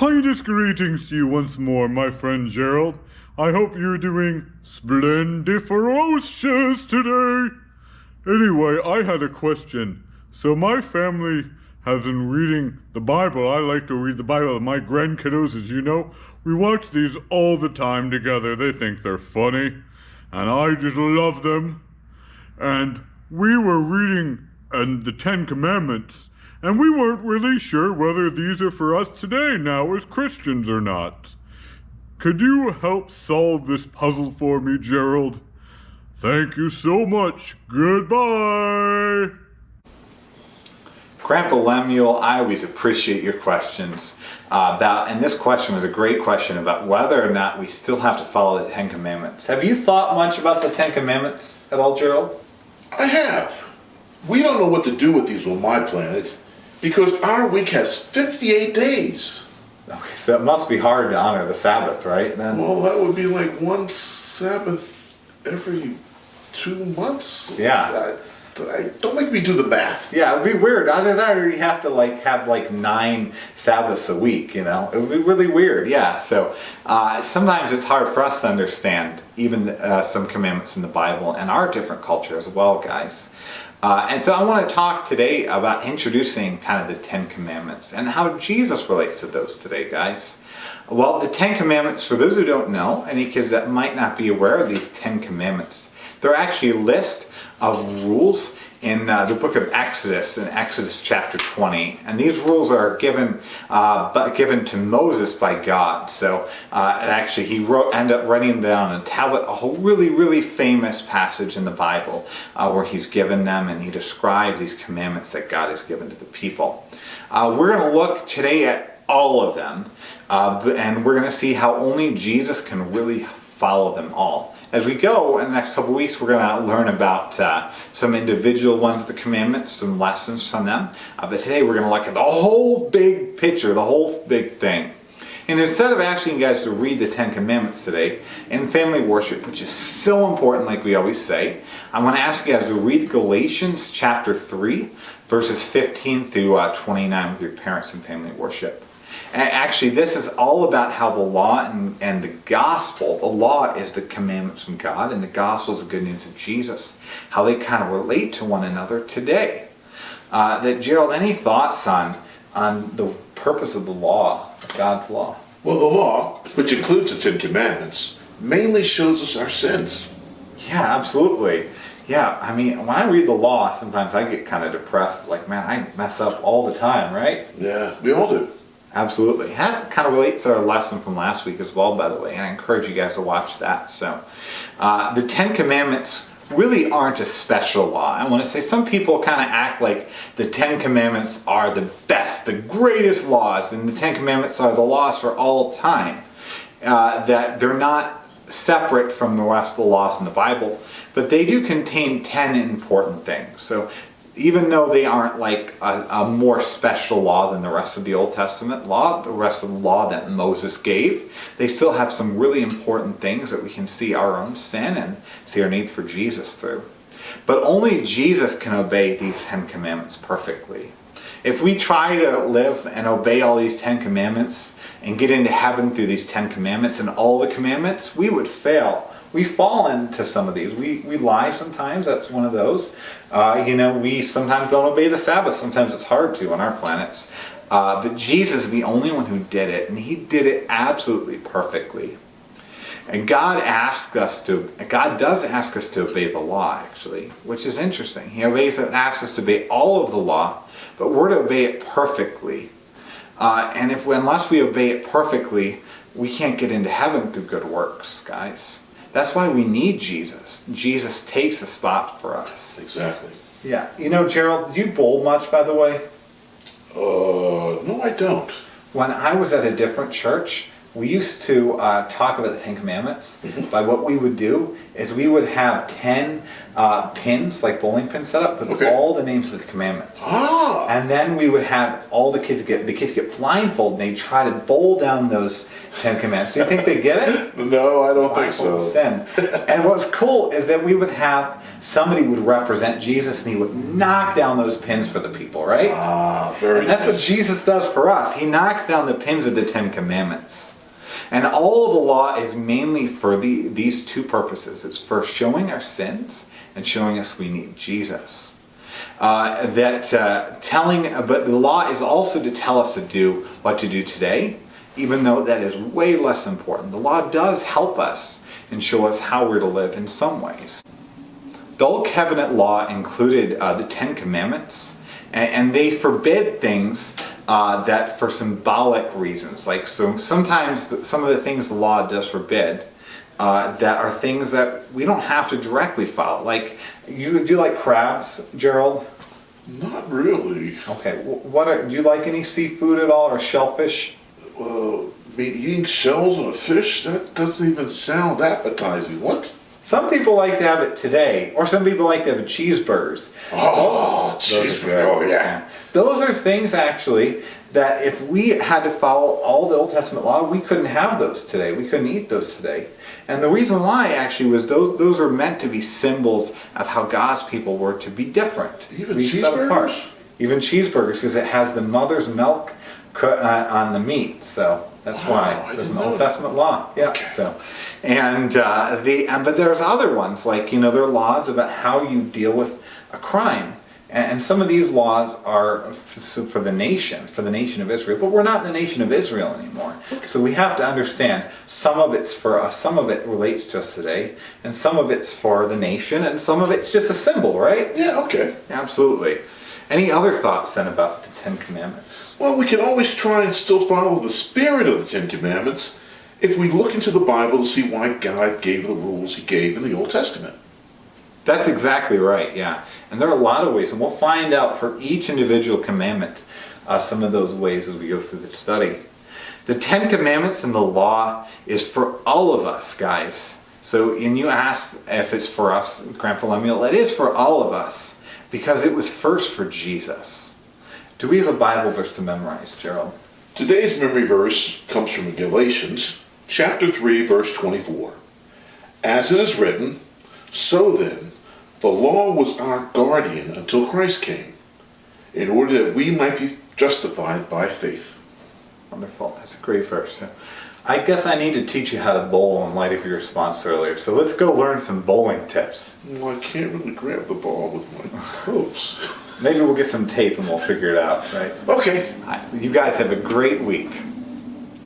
kindest greetings to you once more, my friend Gerald. I hope you're doing splendiferocious today. Anyway, I had a question. So my family has been reading the Bible. I like to read the Bible. My grandkiddos, as you know, we watch these all the time together. They think they're funny, and I just love them. And we were reading the Ten Commandments, and we weren't really sure whether these are for us today now as Christians or not. Could you help solve this puzzle for me, Gerald? Thank you so much. Goodbye. Grandpa Lemuel, I always appreciate your questions and this question was a great question about whether or not we still have to follow the Ten Commandments. Have you thought much about the Ten Commandments at all, Gerald? I have. We don't know what to do with these on my planet because our week has 58 days. Okay, so it must be hard to honor the Sabbath, right? Then. Well, that would be like one Sabbath every 2 months. Yeah. Don't make me do the math. Yeah, it would be weird. Either that or you have to have 9 Sabbaths a week, you know? It would be really weird, yeah. So sometimes it's hard for us to understand even some commandments in the Bible and our different culture as well, guys. And so I want to talk today about introducing kind of the Ten Commandments and how Jesus relates to those today, guys. Well, the Ten Commandments, for those who don't know, any kids that might not be aware of these Ten Commandments, they're actually a list of rules in the book of Exodus, in Exodus chapter 20. And these rules are given to Moses by God. So actually he ended up writing down on a tablet a whole really famous passage in the Bible where he's given them and he describes these commandments that God has given to the people. We're going to look today at all of them and we're going to see how only Jesus can really follow them all. As we go in the next couple of weeks, we're going to learn about some individual ones of the commandments, some lessons from them. But today we're going to look at the whole big picture, the whole big thing. And instead of asking you guys to read the Ten Commandments today in family worship, which is so important like we always say, I want to ask you guys to read Galatians chapter 3, verses 15 through 29 with your parents in family worship. And actually, this is all about how the law and the gospel, the law is the commandments from God, and the gospel is the good news of Jesus, how they kind of relate to one another today. Gerald, any thoughts on the purpose of the law, God's law? Well, the law, which includes the Ten Commandments, mainly shows us our sins. Yeah, absolutely. Yeah, I mean, when I read the law, sometimes I get kind of depressed. Like, man, I mess up all the time, right? Yeah, we all do. Absolutely. It kind of relates to our lesson from last week as well, by the way, and I encourage you guys to watch that. So, the Ten Commandments really aren't a special law. I want to say some people kind of act like the Ten Commandments are the best, the greatest laws, and the Ten Commandments are the laws for all time. That they're not separate from the rest of the laws in the Bible, but they do contain 10 important things. So, even though they aren't like a more special law than the rest of the Old Testament law, the rest of the law that Moses gave, they still have some really important things that we can see our own sin and see our need for Jesus through. But only Jesus can obey these 10 commandments perfectly. If we try to live and obey all these 10 commandments and get into heaven through these 10 commandments and all the commandments, we would fail. We fall into some of these. We lie sometimes. That's one of those. We sometimes don't obey the Sabbath. Sometimes it's hard to on our planets. But Jesus is the only one who did it, and he did it absolutely perfectly. And God does ask us to obey the law, actually, which is interesting. He asks us to obey all of the law, but we're to obey it perfectly. Unless we obey it perfectly, we can't get into heaven through good works, guys. That's why we need Jesus. Jesus takes a spot for us. Exactly. Yeah. You know, Gerald, do you bowl much, by the way? No, I don't. When I was at a different church, we used to talk about the Ten Commandments by what we would do is we would have 10 pins, like bowling pins set up with all the names of the commandments. Ah. And then we would have all the kids get blindfolded and they try to bowl down those 10 commandments. Do you think they get it? No, I don't think so. Sin. And what's cool is that we would have somebody would represent Jesus and he would knock down those pins for the people, right? Ah, very And that's nice. what Jesus does for us. He knocks down the pins of the 10 Commandments. And all of the law is mainly for these two purposes. It's for showing our sins and showing us we need Jesus. But the law is also to tell us to do what to do today, even though that is way less important. The law does help us and show us how we're to live in some ways. The Old Covenant law included the 10 Commandments, and they forbid things that for symbolic reasons. Like, so sometimes some of the things the law does forbid that are things that we don't have to directly follow. Like, do you like crabs, Gerald? Not really. Okay, do you like any seafood at all, or shellfish? Eating shells on a fish? That doesn't even sound appetizing. What? Some people like to have it today, or some people like to have cheeseburgers. Oh, cheeseburger. Oh, yeah. Those are things, actually, that if we had to follow all the Old Testament law, we couldn't have those today. We couldn't eat those today. And the reason why, actually, was those are meant to be symbols of how God's people were to be different. Even be set apart. cheeseburgers? Even cheeseburgers, because it has the mother's milk on the meat. So that's why there's an Old Testament law. Yeah. Okay. So, but there's other ones, like, there are laws about how you deal with a crime. And some of these laws are for the nation of Israel, but we're not the nation of Israel anymore. So we have to understand some of it's for us, some of it relates to us today, and some of it's for the nation, and some of it's just a symbol, right? Yeah, okay. Absolutely. Any other thoughts then about the Ten Commandments? Well, we can always try and still follow the spirit of the Ten Commandments if we look into the Bible to see why God gave the rules he gave in the Old Testament. That's exactly right, yeah. And there are a lot of ways, and we'll find out for each individual commandment some of those ways as we go through the study. The Ten Commandments and the law is for all of us, guys. So, and you asked if it's for us, Grandpa Lemuel, it is for all of us, because it was first for Jesus. Do we have a Bible verse to memorize, Gerald? Today's memory verse comes from Galatians chapter 3, verse 24. As it is written, so then, the law was our guardian until Christ came, in order that we might be justified by faith. Wonderful. That's a great verse. I guess I need to teach you how to bowl in light of your response earlier. So let's go learn some bowling tips. Well, I can't really grab the ball with my hooves. Maybe we'll get some tape and we'll figure it out, right? Okay. You guys have a great week.